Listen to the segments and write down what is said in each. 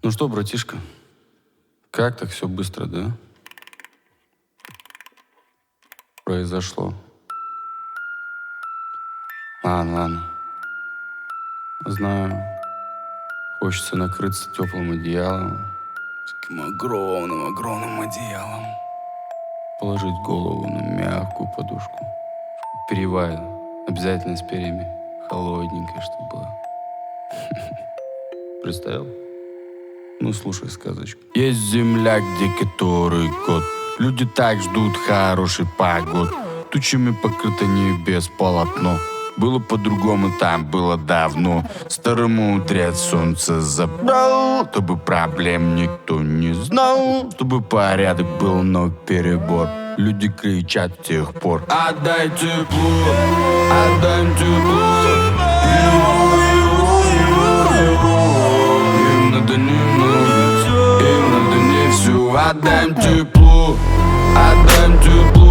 Ну что, братишка, как так все быстро, да? Произошло. Ладно. Знаю, хочется накрыться теплым одеялом, таким огромным одеялом, положить голову на мягкую подушку, перьевая, обязательно с перьями, холодненькая, чтобы была. Представил? Ну, слушай сказочку. Есть земля, где который год люди так ждут хороший погод. Тучами покрыто небес полотно. Было по-другому, там было давно. Старый мудрец солнце забрал, чтобы проблем никто не знал, чтобы порядок был, но перебор. Люди кричат с тех пор: отдай тепло, отдай тепло. Им надо немного, им надо не все. Отдай тепло, отдай тепло.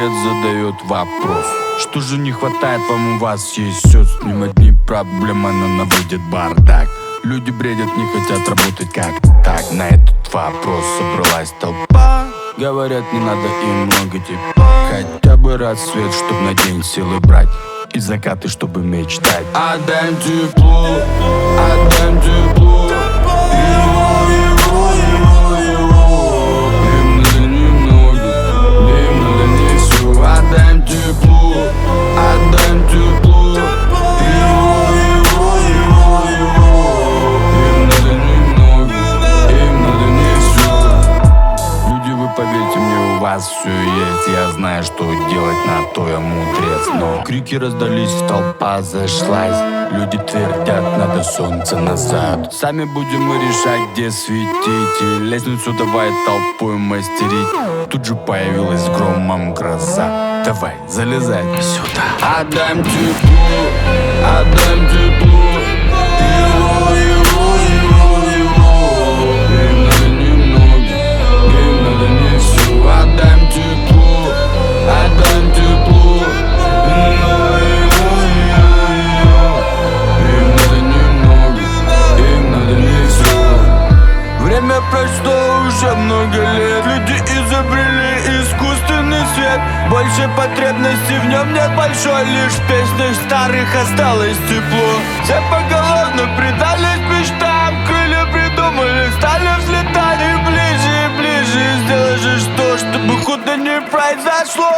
Задает вопрос: что же не хватает вам, у вас есть все, с ним одни проблемы, она наводит бардак. Люди бредят, не хотят работать как так. На этот вопрос собралась толпа. Говорят, не надо им много тепла, хотя бы рассвет, чтоб на день силы брать, и закаты, чтобы мечтать. Отдай тепло, отдай тепло. Отдай тепло, отдай тепло. Им надо немного, им надо не все. Люди, вы поверьте мне, у вас все есть. Я знаю, что делать, на то я мудрец. Но крики раздались, толпа зашлась. Люди твердят, надо солнце назад. Сами будем мы решать, где светить. И лестницу давай толпой мастерить. Тут же появилась громом гроза. Давай, залезай сюда. Отдай тепло, отдай тепло. Им надо немного, им надо не все. Отдай тепло, отдай тепло. Им надо немного, им надо не все. Время прошло уже много лет. Люди изобрели искусственный свет. Больше потребностей в нем нет большой. Лишь в песнях старых осталось тепло. Все поголовно предались мечтам. Крылья придумали, стали взлетать. И ближе, сделай же что, чтобы худо не произошло.